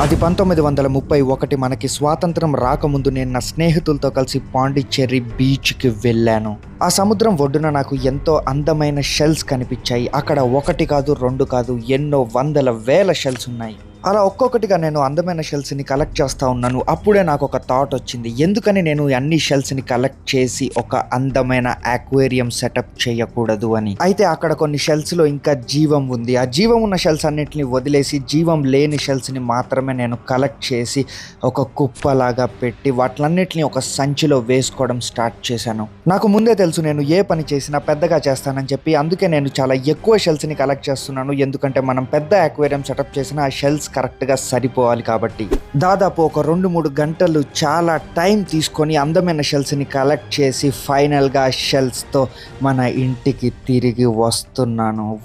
అది 1931 మనకి స్వాతంత్రం రాకముందు నేను నా స్నేహితులతో కలిసి పాండిచ్చేరి బీచ్కి వెళ్ళాను. ఆ సముద్రం ఒడ్డున నాకు ఎంతో అందమైన షెల్స్ కనిపించాయి. అక్కడ 1 కాదు 2 కాదు ఎన్నో వందల వేల షెల్స్ ఉన్నాయి. అలా ఒక్కొక్కటిగా నేను అందమైన షెల్స్ని కలెక్ట్ చేస్తూ ఉన్నాను. అప్పుడే నాకు ఒక థాట్ వచ్చింది, ఎందుకని నేను అన్ని షెల్స్ని కలెక్ట్ చేసి ఒక అందమైన అక్వేరియం సెటప్ చేయకూడదు అని. అయితే అక్కడ కొన్ని షెల్స్లో ఇంకా జీవం ఉంది. ఆ జీవం ఉన్న షెల్స్ అన్నిటిని వదిలేసి జీవం లేని షెల్స్ని మాత్రమే నేను కలెక్ట్ చేసి ఒక కుప్పలాగా పెట్టి వాటిలన్నిటిని ఒక సంచిలో వేసుకోవడం స్టార్ట్ చేశాను. నాకు ముందే తెలుసు నేను ఏ పని చేసినా పెద్దగా చేస్తానని చెప్పి, అందుకే నేను చాలా ఎక్కువ షెల్స్ని కలెక్ట్ చేస్తున్నాను. ఎందుకంటే మనం పెద్ద అక్వేరియం సెటప్ చేసిన ఆ షెల్స్ కరెక్ట్గా సరిపోవాలి కాబట్టి. దాదాపు ఒక 2-3 గంటలు చాలా టైం తీసుకొని అందమైన షెల్స్ని కలెక్ట్ చేసి ఫైనల్గా షెల్స్తో మన ఇంటికి తిరిగి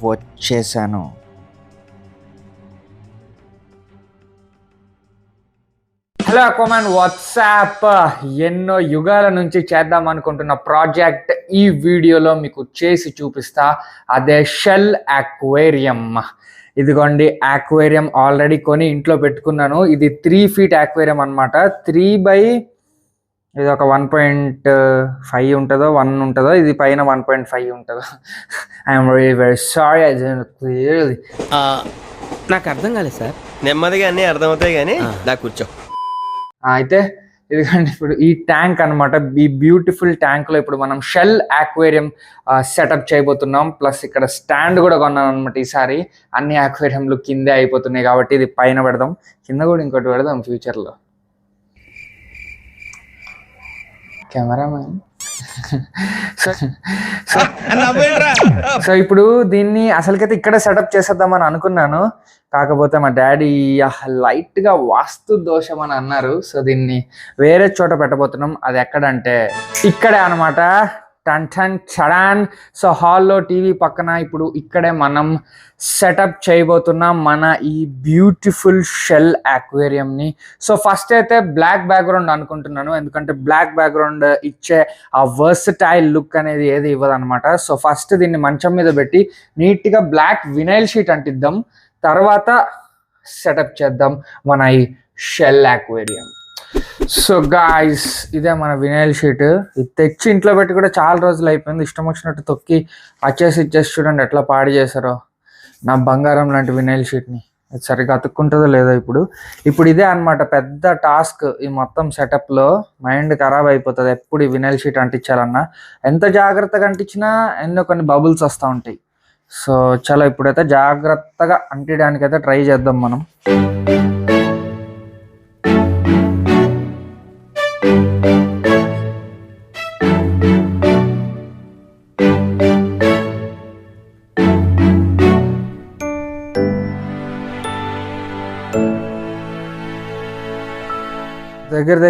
వచ్చేసాను. Hello Aquaman, what's up. ఎన్నో యుగాల నుంచి చేద్దాం అనుకుంటున్న ప్రాజెక్ట్ ఈ వీడియోలో మీకు చేసి చూపిస్తా. అదే షెల్ అక్వేరియం. ఇదిగోండి అక్వేరియం ఆల్రెడీ కొని ఇంట్లో పెట్టుకున్నాను. ఇది 3 feet అక్వేరియం అనమాట. 3 ఇది ఒక 1.5 ఉంటుందో 1 ఉంటుందో, ఇది పైన 1.5 ఉంటుందో. I'm very sorry. క్లియర్లీ నాకు అర్థం కాలేదు సార్. నెమ్మదిగా అన్నీ అర్థమవుతాయి కానీ దా కూర్చో. అయితే ఇదిగోండి ఇప్పుడు ఈ ట్యాంక్ అనమాట. ఈ బ్యూటిఫుల్ ట్యాంక్లో ఇప్పుడు మనం షెల్ అక్వేరియం సెటప్ చేయబోతున్నాం. ప్లస్ ఇక్కడ స్టాండ్ కూడా కొన్నాను అనమాట. ఈసారి అన్ని అక్వేరియంలు కిందే అయిపోతున్నాయి కాబట్టి ఇది పైన పెడదాం, కింద కూడా ఇంకోటి పెడదాం ఫ్యూచర్లో. కెమెరామ్యాన్. సో ఇప్పుడు దీన్ని అసలుకైతే ఇక్కడే సెటప్ చేసేద్దామని అనుకున్నాను. కాకపోతే మా డాడీ లైట్గా వాస్తు దోషం అని అన్నారు. సో దీన్ని వేరే చోట పెట్టబోతున్నాం. అది ఎక్కడంటే ఇక్కడే అనమాట. టన్ టన్ చడాన్. సో హాల్లో టీవీ పక్కన ఇప్పుడు ఇక్కడే మనం సెటప్ చేయబోతున్నాం మన ఈ బ్యూటిఫుల్ షెల్ అక్వేరియంని. సో ఫస్ట్ అయితే బ్లాక్ బ్యాక్గ్రౌండ్ అనుకుంటున్నాను, ఎందుకంటే బ్లాక్ బ్యాక్గ్రౌండ్ ఇచ్చే ఆ వర్సటైల్ లుక్ అనేది ఏది ఇవ్వదన్నమాట. సో ఫస్ట్ దీన్ని మంచం మీద పెట్టి నీట్గా బ్లాక్ వినైల్ షీట్ అంటిద్దాం. తర్వాత సెటప్ చేద్దాం మన ఈ షెల్ అక్వేరియం. సో గాయ్స్, ఇదే మన వినైల్ షీట్. ఇది తెచ్చి ఇంట్లో పెట్టి కూడా చాలా రోజులు అయిపోయింది. ఇష్టం వచ్చినట్టు తొక్కి ఇచ్చేసి చూడండి ఎట్లా పాడు చేశారో నా బంగారం లాంటి వినైల్ షీట్ని. ఇది సరిగ్గా అతుక్కుంటుందో లేదో. ఇప్పుడు ఇదే అనమాట పెద్ద టాస్క్. ఈ మొత్తం సెటప్లో మైండ్ ఖరాబ్ అయిపోతుంది. ఎప్పుడు ఈ వినైల్ షీట్ అంటించాలన్నా ఎంత జాగ్రత్తగా అంటించినా ఎన్నో కొన్ని బబుల్స్ వస్తూ ఉంటాయి. సో చాలా ఇప్పుడైతే జాగ్రత్తగా అంటించడానికైతే ట్రై చేద్దాం మనం.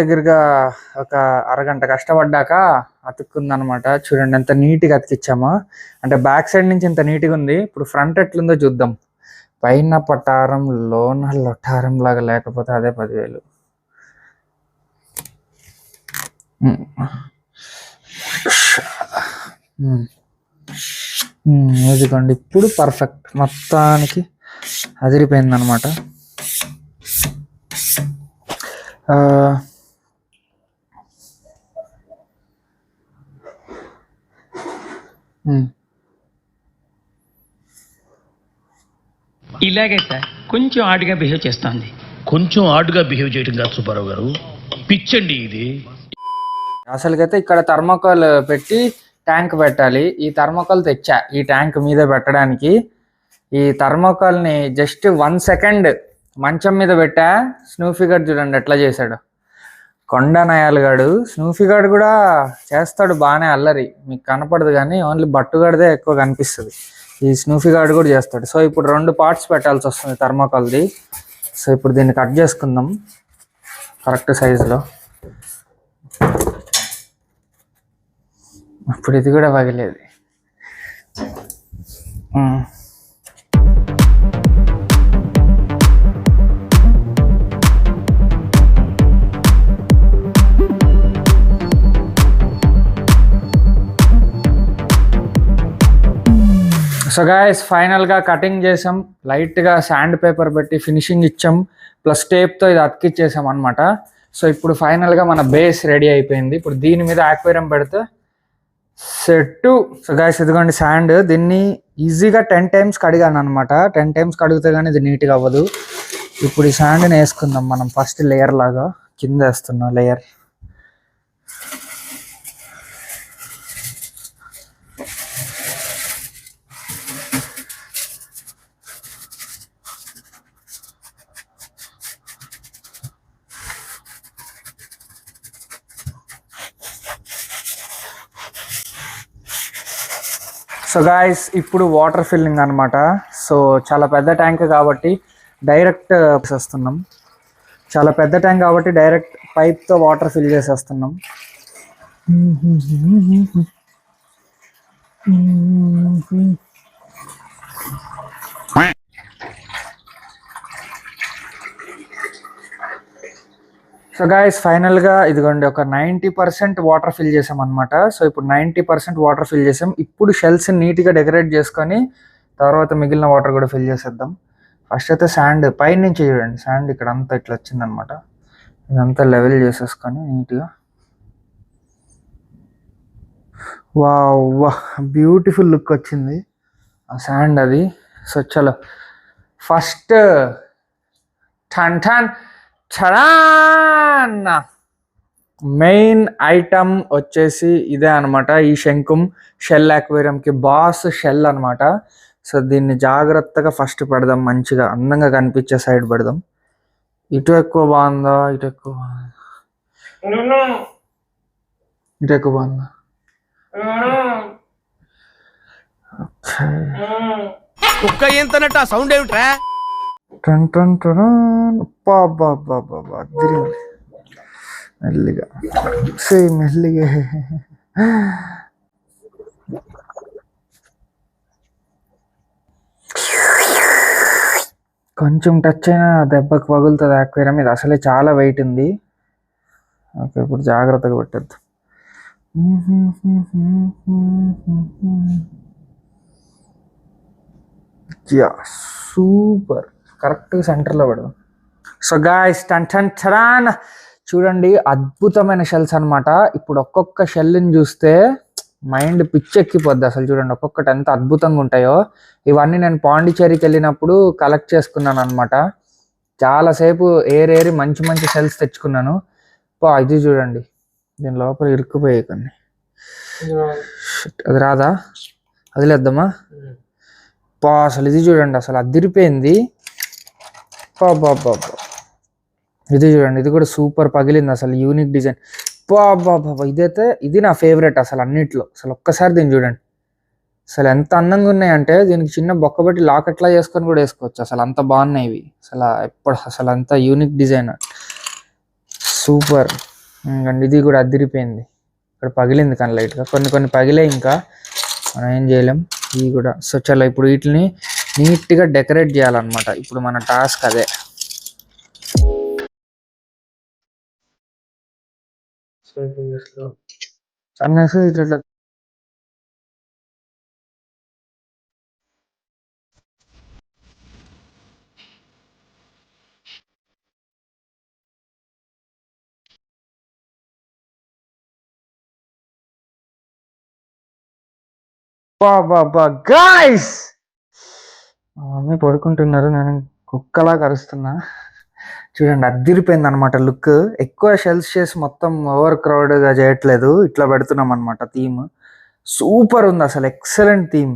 దగ్గరగా ఒక అరగంట కష్టపడ్డాక అతుక్కుందనమాట. చూడండి ఎంత నీట్గా అతికిచ్చామో. అంటే బ్యాక్ సైడ్ నుంచి ఇంత నీట్గా ఉంది. ఇప్పుడు ఫ్రంట్ ఎట్లుందో చూద్దాం. పైన పటారం లోన లొటారం లాగా లేకపోతే అదే 10,000. ఇదిగోండి ఇప్పుడు పర్ఫెక్ట్, మొత్తానికి అదిరిపోయింది అనమాట. ఇలాగే సార్ కొంచెం ఆడుగా బిహేవ్ చేస్తుంది. కొంచెం ఆడుగా బిహేవ్ చేయడం కాదు సుబ్బారావు గారు, పిచ్చండి ఇది. అసలుకైతే ఇక్కడ థర్మోకాల్ పెట్టి ట్యాంక్ పెట్టాలి. ఈ థర్మోకాల్ తెచ్చా ఈ ట్యాంక్ మీద పెట్టడానికి. ఈ థర్మోకాల్ని జస్ట్ 1 సెకండ్ మంచం మీద పెట్టా. స్నూఫీగాడు చూడండి ఎట్లా చేశాడు. కొండ నయాలుగాడు స్నూఫీగాడు కూడా చేస్తాడు బాగానే అల్లరి, మీకు కనపడదు కానీ ఓన్లీ బట్టుగాడిదే ఎక్కువ కనిపిస్తుంది. ఈ స్నూఫీగాడు కూడా చేస్తాడు. సో ఇప్పుడు 2 పార్ట్స్ పెట్టాల్సి వస్తుంది థర్మోకాల్ది. సో ఇప్పుడు దీన్ని కట్ చేసుకుందాం కరెక్ట్ సైజులో. ఇప్పుడు ఇది కూడా పగిలేది. సో గైస్ ఫైనల్గా కటింగ్ చేసాం, లైట్గా శాండ్ పేపర్ పెట్టి ఫినిషింగ్ ఇచ్చాం, ప్లస్ టేప్తో ఇది అతికిచ్చేసాం అనమాట. సో ఇప్పుడు ఫైనల్గా మన బేస్ రెడీ అయిపోయింది. ఇప్పుడు దీని మీద ఆక్వేరియం పెడితే సెట్. సో గైస్ ఇదిగోండి శాండ్, దీన్ని ఈజీగా 10 times కడిగాను అనమాట. 10 times కడిగితే కానీ ఇది నీట్గా అవ్వదు. ఇప్పుడు ఈ శాండ్ని వేసుకుందాం మనం. ఫస్ట్ లేయర్ లాగా కింద వేస్తున్నా లేయర్. సో గాయస్ ఇప్పుడు వాటర్ ఫిల్లింగ్ అనమాట. సో చాలా పెద్ద ట్యాంక్ కాబట్టి డైరెక్ట్ చేస్తున్నాం. చాలా పెద్ద ట్యాంక్ కాబట్టి డైరెక్ట్ పైప్తో వాటర్ ఫిల్ చేసేస్తున్నాం. సో గాయస్ ఫైనల్గా ఇదిగోండి ఒక 90% వాటర్ ఫిల్ చేసాం అనమాట. సో ఇప్పుడు 90% వాటర్ ఫిల్ చేసాం. ఇప్పుడు షెల్స్ నీట్గా డెకరేట్ చేసుకొని తర్వాత మిగిలిన వాటర్ కూడా ఫిల్ చేసేద్దాం. ఫస్ట్ అయితే శాండ్ పైన నుంచి చూడండి, శాండ్ ఇక్కడ అంతా ఇట్లా వచ్చిందనమాట. ఇదంతా లెవెల్ చేసేసుకొని నీట్గా వా బ్యూటిఫుల్ లుక్ వచ్చింది ఆ శాండ్ అది. సో చలో ఫస్ట్ టన్ టన్ చడాన్ మెయిన్ ఐటమ్ వచ్చేసి ఇదే అనమాట. ఈ శంకుం షెల్ అక్వేరియంకి బాస్ షెల్ అనమాట. సో దీన్ని జాగ్రత్తగా ఫస్ట్ పెడదాం, మంచిగా అందంగా కనిపించే సైడ్ పెడదాం. ఇటు ఎక్కువ బాగుందా, ఇటు ఎక్కువ బాగుందా, ఇటు ఎక్కువ బాగుందా? కుక్క ఏంతనట్టు ఆ సౌండ్ ఏమిట్రా? టన్ టన్ టన్ మెల్లిగా మెల్లిగా కొంచెం టచ్ అయినా దెబ్బకు పగులుతుంది అక్వేరియం. ఇది అసలే చాలా వెయిట్ ఉంది. ఓకే ఇప్పుడు జాగ్రత్తగా పెట్టద్దు. సూపర్, కరెక్ట్గా సెంటర్లో పెడదాం. సో గాయ్స్ టన్ టన్ టరాన్ చూడండి, అద్భుతమైన షెల్స్ అనమాట. ఇప్పుడు ఒక్కొక్క షెల్ని చూస్తే మైండ్ పిచ్చెక్కిపోద్ది అసలు. చూడండి ఒక్కొక్కటి ఎంత అద్భుతంగా ఉంటాయో. ఇవన్నీ నేను పాండిచేరికి వెళ్ళినప్పుడు కలెక్ట్ చేసుకున్నాను అనమాట. చాలాసేపు ఏరేరి మంచి మంచి షెల్స్ తెచ్చుకున్నాను. ఇది చూడండి, దీని లోపల ఇరుక్కుపోయాయి కొన్ని. అది రాదా, వదిలేద్దామా? అసలు ఇది చూడండి, అసలు అదిరిపోయింది. ఇది చూడండి, ఇది కూడా సూపర్ పగిలింది అసలు, యూనిక్ డిజైన్. ఇదైతే ఇది నా ఫేవరెట్ అసలు అన్నిట్లో. అసలు ఒక్కసారి దీన్ని చూడండి, అసలు ఎంత అందంగా ఉన్నాయంటే దీనికి చిన్న బొక్క పెట్టి లాకెట్లా చేసుకొని కూడా వేసుకోవచ్చు. అసలు అంత బాగున్నాయి ఇవి అసలు. అసలు అంత యూనిక్ డిజైన్, సూపర్. అండ్ ఇది కూడా అదిరిపోయింది. ఇక్కడ పగిలింది కానీ లైట్గా, కొన్ని పగిలే, ఇంకా మనం ఏం చేయలేం ఇవి కూడా. సో చలో ఇప్పుడు వీటిని నీట్గా డెకరేట్ చేయాలన్నమాట. ఇప్పుడు మన టాస్క్ అదే. ఇట్లా గాయ్స్ మా మమ్మీ పడుకుంటున్నారు, నేను కుక్కలా కరుస్తున్నా. చూడండి అద్దిరిపోయింది అనమాట లుక్. ఎక్కువ షెల్స్ చేసి మొత్తం ఓవర్ క్రౌడ్గా చేయట్లేదు, ఇట్లా పెడుతున్నాం అనమాట. థీమ్ సూపర్ ఉంది అసలు, excellent theme.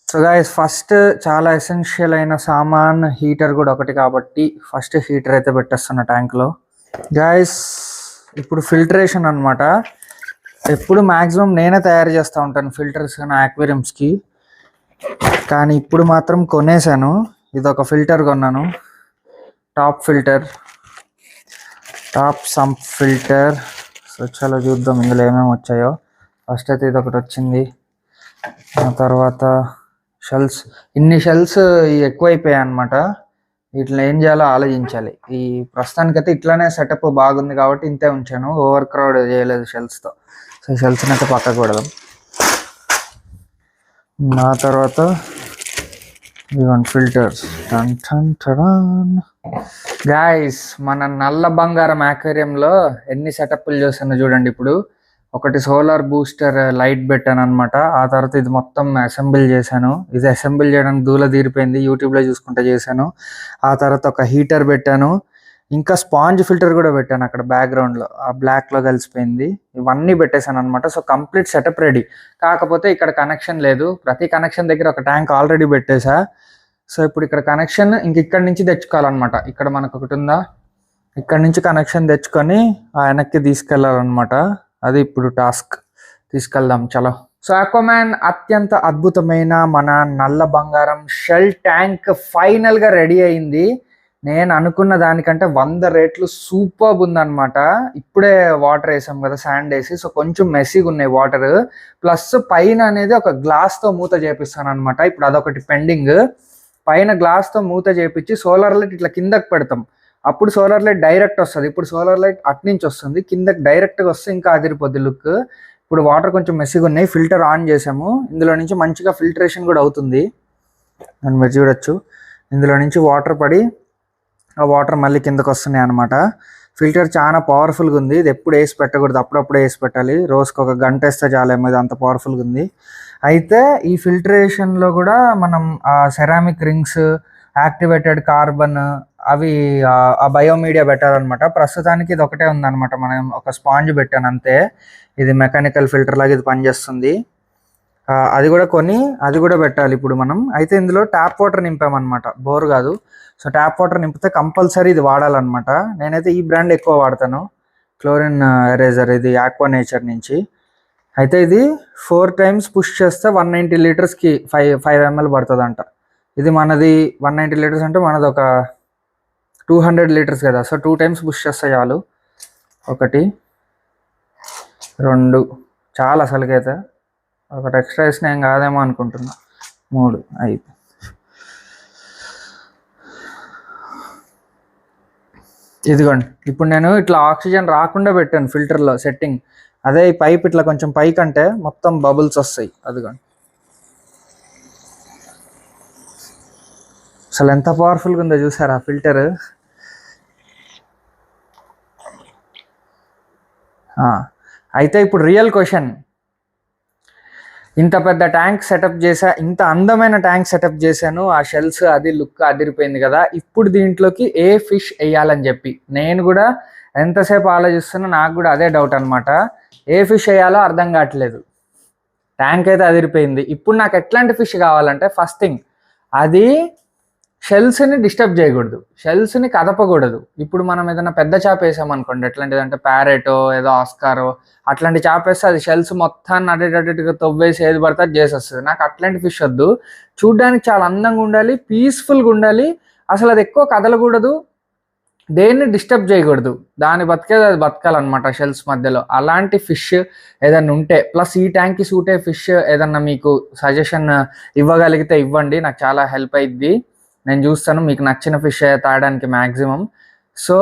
So guys first చాలా ఎసెన్షియల్ అయిన సామాన్ హీటర్ కూడా ఒకటి కాబట్టి ఫస్ట్ హీటర్ అయితే పెట్టేస్తున్నా ట్యాంక్లో. గాయస్ ఇప్పుడు ఫిల్టరేషన్ అనమాట. ఎప్పుడు మ్యాక్సిమం నేనే తయారు చేస్తూ ఉంటాను ఫిల్టర్స్ నా అక్వేరియంస్కి, కానీ ఇప్పుడు మాత్రం కొనేసాను. ఇది ఒక ఫిల్టర్ కొన్నాను, top filter, top sump filter. So చాలా చూద్దాం ఇందులో ఏమేమి వచ్చాయో. ఫస్ట్ అయితే ఇది ఒకటి వచ్చింది, ఆ తర్వాత షెల్స్. ఇన్ని షెల్స్ ఎక్కువైపోయాయి అనమాట. వీటిని ఏం చేయాలో ఆలోచించాలి. ఈ ప్రస్తుతానికైతే ఇట్లానే సెటప్ బాగుంది కాబట్టి ఇంతే ఉంచాను, ఓవర్ క్రౌడ్ చేయలేదు షెల్స్తో. సో షెల్స్ని అయితే పక్కకు పెడదాం. ఆ తర్వాత ఇవన్నీ ఫిల్టర్స్. గాయస్, మన నల్ల బంగారం ఆక్వేరియంలో ఎన్ని సెటప్లు చేస్తానో చూడండి. ఇప్పుడు ఒకటి సోలార్ బూస్టర్ లైట్ పెట్టాను అనమాట. ఆ తర్వాత ఇది మొత్తం అసెంబుల్ చేశాను. ఇది అసెంబుల్ చేయడానికి దూల తీరిపోయింది, యూట్యూబ్లో చూసుకుంటే చేశాను. ఆ తర్వాత ఒక హీటర్ పెట్టాను, ఇంకా స్పాంజ్ ఫిల్టర్ కూడా పెట్టాను అక్కడ బ్యాక్గ్రౌండ్లో, ఆ బ్లాక్లో కలిసిపోయింది. ఇవన్నీ పెట్టేశాను అనమాట. So complete setup ready. కాకపోతే ఇక్కడ కనెక్షన్ లేదు. ప్రతి కనెక్షన్ దగ్గర ఒక ట్యాంక్ ఆల్రెడీ పెట్టేశా. సో ఇప్పుడు ఇక్కడ కనెక్షన్ ఇంక ఇక్కడి నుంచి తెచ్చుకోవాలన్నమాట. ఇక్కడ మనకు ఒకటి ఉందా, ఇక్కడ నుంచి కనెక్షన్ తెచ్చుకొని ఆ వెనక్కి తీసుకెళ్ళాలన్నమాట. అది ఇప్పుడు టాస్క్. తీసుకెళ్దాం చలో. సో ఆక్వామ్యాన్ అత్యంత అద్భుతమైన మన నల్ల బంగారం షెల్ ట్యాంక్ ఫైనల్గా రెడీ అయింది. నేను అనుకున్న దానికంటే 100 రెట్లు సూపర్బ్ ఉందన్నమాట. ఇప్పుడే వాటర్ వేసాం కదా, శాండ్ వేసి. సో కొంచెం మెస్సీగా ఉన్నాయి వాటర్. ప్లస్ పైన అనేది ఒక గ్లాస్తో మూత చేపిస్తాను అనమాట. ఇప్పుడు అదొకటి పెండింగ్. పైన గ్లాస్తో మూత చేపించి సోలార్ లైట్ ఇట్లా కిందకి పెడతాం. అప్పుడు సోలార్ లైట్ డైరెక్ట్ వస్తుంది. ఇప్పుడు సోలార్ లైట్ అట్నుంచి వస్తుంది, కిందకి డైరెక్ట్గా వస్తే ఇంకా అదిరిపోద్ది లుక్. ఇప్పుడు వాటర్ కొంచెం మెస్సీగా ఉన్నాయి. ఫిల్టర్ ఆన్ చేసాము. ఇందులో నుంచి మంచిగా ఫిల్టరేషన్ కూడా అవుతుంది. అని మీరు చూడొచ్చు, ఇందులో నుంచి వాటర్ పడి ఆ వాటర్ మళ్ళీ కిందకు వస్తున్నాయి అనమాట. ఫిల్టర్ చాలా పవర్ఫుల్గా ఉంది. ఇది ఎప్పుడు వేసి పెట్టకూడదు, అప్పుడప్పుడే వేసి పెట్టాలి. రోజుకి ఒక గంట వేస్తే చాలేమో, ఇది అంత పవర్ఫుల్గా ఉంది. అయితే ఈ ఫిల్టరేషన్లో కూడా మనం సెరామిక్ రింగ్స్, యాక్టివేటెడ్ కార్బన్, అవి ఆ బయోమీడియా పెట్టాలన్నమాట. ప్రస్తుతానికి ఇది ఒకటే ఉందన్నమాట. మనం ఒక స్పాంజ్ పెట్టాను అంతే. ఇది మెకానికల్ ఫిల్టర్ లాగా ఇది పనిచేస్తుంది. అది కూడా అది కూడా పెట్టాలి ఇప్పుడు మనం. అయితే ఇందులో ట్యాప్ వాటర్ నింపామన్నమాట, బోర్ కాదు. సో ట్యాప్ వాటర్ నింపితే కంపల్సరీ ఇది వాడాలన్నమాట. నేనైతే ఈ బ్రాండ్ ఎక్కువ వాడతాను, క్లోరిన్ ఎరేజర్. ఇది ఆక్వా నేచర్ నుంచి. అయితే ఇది 4 times పుష్ చేస్తే 190 లీటర్స్కి 5 ml పడుతుందంట. ఇది మనది 190 లీటర్స్ అంటే మనది ఒక 200 లీటర్స్ కదా. సో 2 times పుష్ చేస్తే చాలు. 1 2 చాలా అసలుకైతే. ఒకటి ఎక్స్ట్రా వేసిన ఏం కాదేమో అనుకుంటున్నా. 3 5. ఇదిగోండి, ఇప్పుడు నేను ఇట్లా ఆక్సిజన్ రాకుండా పెట్టాను ఫిల్టర్లో సెట్టింగ్. అదే ఈ పైప్ ఇట్లా కొంచెం పైకంటే మొత్తం బబుల్స్ వస్తాయి. అదిగోండి, అసలు ఎంత పవర్ఫుల్గా ఉందో చూసారా ఫిల్టర్. అయితే ఇప్పుడు రియల్ క్వశ్చన్, ఇంత పెద్ద ట్యాంక్ సెటప్ చేసా, ఇంత అందమైన ట్యాంక్ సెటప్ చేశాను, ఆ షెల్స్ అది లుక్ అదిరిపోయింది కదా. ఇప్పుడు దీంట్లోకి ఏ ఫిష్ వేయాలని చెప్పి నేను కూడా ఎంతసేపు ఆలోచిస్తున్నా. నాకు కూడా అదే డౌట్ అనమాట. ఏ ఫిష్ వేయాలో అర్థం కావట్లేదు. ట్యాంక్ అయితే అదిరిపోయింది. ఇప్పుడు నాకు ఎట్లాంటి ఫిష్ కావాలంటే, ఫస్ట్ థింగ్ అది షెల్స్ని డిస్టర్బ్ చేయకూడదు, షెల్స్ని కదపకూడదు. ఇప్పుడు మనం ఏదైనా పెద్ద చేప వేసామనుకోండి, ఎట్లాంటిది అంటే ప్యారెటో ఏదో ఆస్కారో అట్లాంటి చేప వేస్తే అది షెల్స్ మొత్తాన్ని అటేటట్టుగా తవ్వేసి ఏది పడితే అది చేసేస్తుంది. నాకు అట్లాంటి ఫిష్ వద్దు. చూడ్డానికి చాలా అందంగా ఉండాలి, పీస్ఫుల్గా ఉండాలి, అసలు అది ఎక్కువ కదలకూడదు, దేన్ని డిస్టర్బ్ చేయకూడదు, దాని బతికేది అది బతకాలన్నమాట షెల్స్ మధ్యలో. అలాంటి ఫిష్ ఏదన్నా ఉంటే, ప్లస్ ఈ ట్యాంక్కి సూట్ అయ్యే ఫిష్ ఏదన్నా మీకు సజెషన్ ఇవ్వగలిగితే ఇవ్వండి, నాకు చాలా హెల్ప్ అయ్యిద్ది. నేను చూస్తాను మీకు నచ్చిన ఫిష్ తాగడానికి మ్యాక్సిమం. సో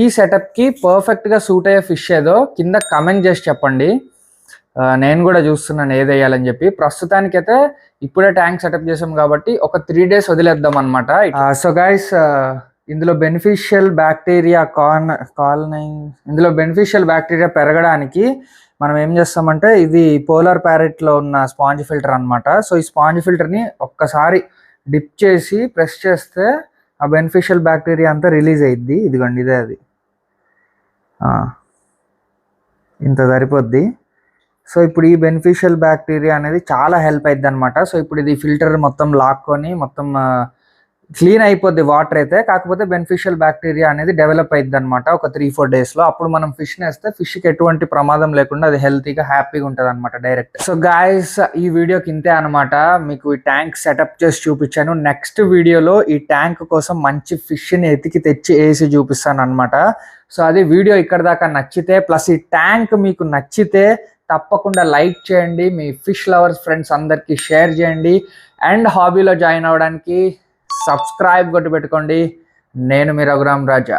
ఈ సెటప్కి పర్ఫెక్ట్గా సూట్ అయ్యే ఫిష్ ఏదో కింద కమెంట్ చేసి చెప్పండి. నేను కూడా చూస్తున్నాను ఏది వేయాలని చెప్పి. ప్రస్తుతానికైతే ఇప్పుడే ట్యాంక్ సెటప్ చేసాం కాబట్టి ఒక 3 days వదిలేద్దాం అనమాట. సో గైస్, ఇందులో బెనిఫిషియల్ బ్యాక్టీరియా ఇందులో బెనిఫిషియల్ బ్యాక్టీరియా పెరగడానికి మనం ఏం చేస్తామంటే, ఇది పోలార్ ప్యారెట్లో ఉన్న స్పాంజ్ ఫిల్టర్ అనమాట. సో ఈ స్పాంజ్ ఫిల్టర్ని ఒక్కసారి డిప్ చేసి ప్రెస్ చేస్తే ఆ బెనిఫిషియల్ బ్యాక్టీరియా అంతా రిలీజ్ అయ్యిద్ది. ఇదిగోండి, ఇదే అది. ఇంత సరిపోద్ది. సో ఇప్పుడు ఈ బెనిఫిషియల్ బ్యాక్టీరియా అనేది చాలా హెల్ప్ అయ్యిద్ది అనమాట. సో ఇప్పుడు ఇది ఫిల్టర్ మొత్తం లాక్కొని మొత్తం క్లీన్ అయిపోద్ది వాటర్ అయితే. కాకపోతే బెనిఫిషియల్ బ్యాక్టీరియా అనేది డెవలప్ అయ్యిద్ది అనమాట ఒక 3-4 daysలో. అప్పుడు మనం ఫిష్ని వేస్తే ఫిష్కి ఎటువంటి ప్రమాదం లేకుండా అది హెల్తీగా హ్యాపీగా ఉంటుంది అనమాట డైరెక్ట్. సో గాయస్, ఈ వీడియోకి ఇంతే అనమాట. మీకు ఈ ట్యాంక్ సెటప్ చేసి చూపించాను. నెక్స్ట్ వీడియోలో ఈ ట్యాంక్ కోసం మంచి ఫిష్ని ఎతికి తెచ్చి వేసి చూపిస్తాను అనమాట. సో అది వీడియో ఇక్కడ దాకా నచ్చితే, ప్లస్ ఈ ట్యాంక్ మీకు నచ్చితే తప్పకుండా లైక్ చేయండి, మీ ఫిష్ లవర్స్ ఫ్రెండ్స్ అందరికీ షేర్ చేయండి, అండ్ హాబీలో జాయిన్ అవ్వడానికి సబ్స్క్రైబ్ కొట్టి పెట్టుకోండి. నేను మీ రఘురామ్ రాజా.